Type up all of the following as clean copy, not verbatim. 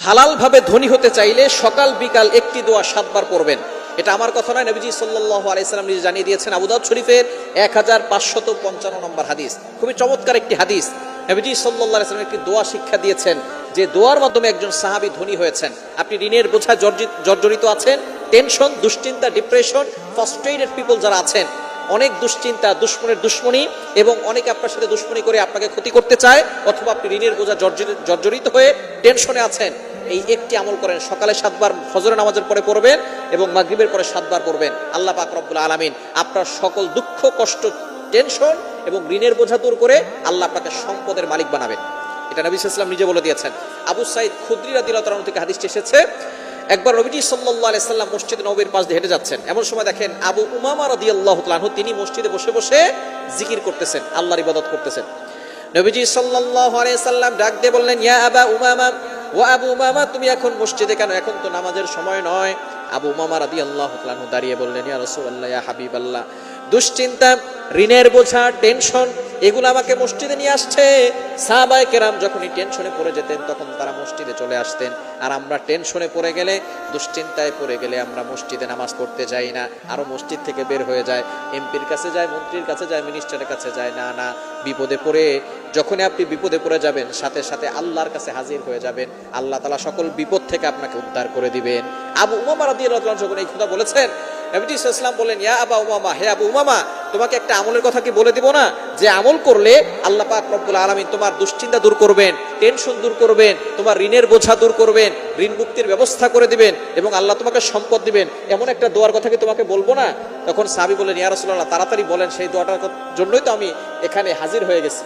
হালাল ভাবে ধনী হতে চাইলে সকাল বিকাল একটি দোয়া 7 বার পড়বেন। এটা আমার কথা নয়, নবীজি সাল্লাল্লাহু আলাইহি সাল্লাম নিজে জানিয়ে দিয়েছেন। আবু দাউদ শরীফের 1555 নম্বর হাদিস, খুবই চমৎকার একটি হাদিস। নবীজি সাল্লাল্লাহু আলাইহি সাল্লাম একটি দোয়া শিক্ষা দিয়েছেন, যে দোয়ার মাধ্যমে একজন সাহাবী ধনী হয়েছেন। আপনি ঋণের বোঝা জর্জরিত আছেন, টেনশন, দুশ্চিন্তা, ডিপ্রেশন, ফ্রাস্ট্রেটেড পিপল যারা আছেন, অনেক দুশ্চিন্তা, দুশ্মনের দুশ্মনী, এবং অনেকে আপনার সাথে দুশ্মনী করে আপনাকে ক্ষতি করতে চায়, অথবা আপনি ঋণের বোঝা জর্জরিত হয়ে টেনশনে আছেন, এই একটি আমল করেন। সকালে 7 বার ফজরের নামাজের পরে পড়বেন এবং মাগরিবের পরে 7 বার পড়বেন। আল্লাহ পাক রব্বুল আলামিন আপনার সকল দুঃখ, কষ্ট, টেনশন এবং ঋণের বোঝা দূর করে আল্লাহ আপনাকে সম্পদের মালিক বানাবেন। এটা নবী সাল্লাল্লাহু আলাইহি ওয়াসাল্লাম নিজে বলে দিয়েছেন। আবু সাঈদ খুদরি রাদিয়াল্লাহু তাআলা থেকে হাদিসটি এসেছে, একবার নবীজি সাল্লাল্লাহু আলাইহি সাল্লাম মসজিদ নববীর পাশ দিয়ে হেঁটে যাচ্ছেন। এমন সময় দেখেন আবু উমামা রাদিয়াল্লাহু তাআলা তিনি মসজিদে বসে বসে জিকির করতেছেন, আল্লাহর ইবাদত করতেছেন। নবীজি সাল্লাল্লাহু আলাইহি সাল্লাম ডাক দিয়ে বললেন, ইয়া আবা উমামা, ও আবু উমামা, তুমি এখন মসজিদে কেন? এখন তো নামাজের সময় নয়। আবু উমামা রাদিয়াল্লাহু তাআলা দাঁড়িয়ে বললেন, ইয়া রাসূলুল্লাহ, ইয়া হাবিবাল্লাহ, দুশ্চিন্তা, ঋণের বোঝা, টেনশন, এগুলো আমাকে মসজিদে নিয়ে আসছে। সাহাবায়ে কেরাম যখনই টেনশনে পড়ে যেতেন তখন তারা মসজিদে চলে আসতেন, আর আমরা টেনশনে পড়ে গেলে, দুশ্চিন্তায় পড়ে গেলে আমরা মসজিদে নামাজ পড়তে যাই না, আরো মসজিদ থেকে বের হয়ে যায়, এমপির কাছে যায়, মন্ত্রীর কাছে যায়, মিনিস্টারের কাছে যায়। না না, বিপদে পড়ে, যখনই আপনি বিপদে পড়ে যাবেন সাথে সাথে আল্লাহর কাছে হাজির হয়ে যাবেন, আল্লাহ তাআলা সকল বিপদ থেকে আপনাকে উদ্ধার করে দিবেন। আবু উমামা রাদিয়াল্লাহু তাআলা যখন এই কথা বলেছেন, নবী সাল্লাল্লাহু আলাইহি ওয়াসাল্লাম বললেন, ইয়া আবা উমামা, হে আবু উমামা, তোমাকে একটা আমলের কথা কি বলে দিব না, যে আমল করলে আল্লাহ পাক রব্বুল আলামিন তোমার দুশ্চিন্তা দূর করবেন, টেনশন দূর করবেন, তোমার ঋণের বোঝা দূর করবেন, ঋণ মুক্তির ব্যবস্থা করে দিবেন, এবং আল্লাহ তোমাকে সম্পদ দিবেন, এমন একটা দোয়ার কথা কি তোমাকে বলবো না? তখন সাহাবী বললেন, ইয়া রাসূলুল্লাহ, তাড়াতাড়ি বলেন, সেই দোয়াটার জন্যই তো আমি এখানে হাজির হয়ে গেছি।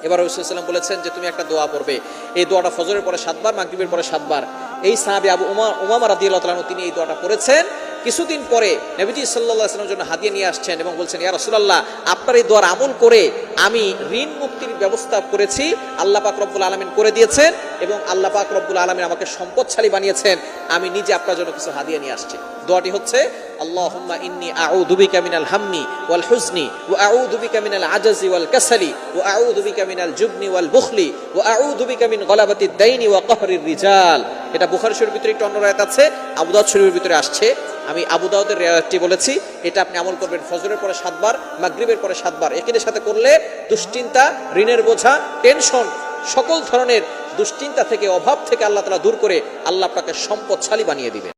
এবার রাসূল সাল্লাল্লাহু আলাইহি ওয়াসাল্লাম বলেছেন যে তুমি একটা দোয়া পড়বে, এই দোয়াটা ফজরের পরে 7 বার, মাগরিবের পরে 7 বার। এই সাহাবী আবু উমামা রাদিয়াল্লাহু তাআলা তিনি এই দোয়াটা পড়েছেন। কিছুদিন পরে নবীজি সাল্লাল্লাহু আলাইহি ওয়াসাল্লামের জন্য হাদিয়া নিয়ে আসছেন এবং বলছেন, ইয়া রাসূলুল্লাহ, আপনার এই দোয়ার আমল করে আমি ঋণ মুক্তির ব্যবস্থা করেছি, আল্লাহ পাক রব্বুল আলামিন করে দিয়েছেন, এবং আল্লাহ পাক রব্বুল আলামিন আমাকে সম্পদশালী বানিয়েছেন, আমি নিজে আপনার জন্য কিছু হাদিয়া নিয়ে আসছি। দোয়াটি হচ্ছে, আল্লাহুম্মা ইন্নী আউযু বিকা মিনাল হাম্মি ওয়াল হুজনি ওয়া আউযু বিকা মিনাল আজাজি ওয়াল কাসালি ওয়া আউযু বিকা মিনাল জুবনি ওয়াল বুখলি ওয়া আউযু বিকা মিন গলাবাতিদ দাইনি ওয়া কাহরির রিজাল। এটা বুখারী শরীফের ভিতরে একটা অন্য রায়াত আছে, আবু দাউদ শরীফের ভিতরে আসছে। আমি আবু দাউদের রিওয়ায়াতটি বলেছি। এটা আপনি আমল করবেন ফজরের পরে 7 বার, মাগরিবের পরে 7 বার। একই সাথে করলে দুশ্চিন্তা, ঋণের বোঝা, টেনশন, সকল ধরনের দুশ্চিন্তা থেকে, অভাব থেকে আল্লাহ তাআলা দূর করে আল্লাহ আপনাকে সম্পদশালী বানিয়ে দিবেন।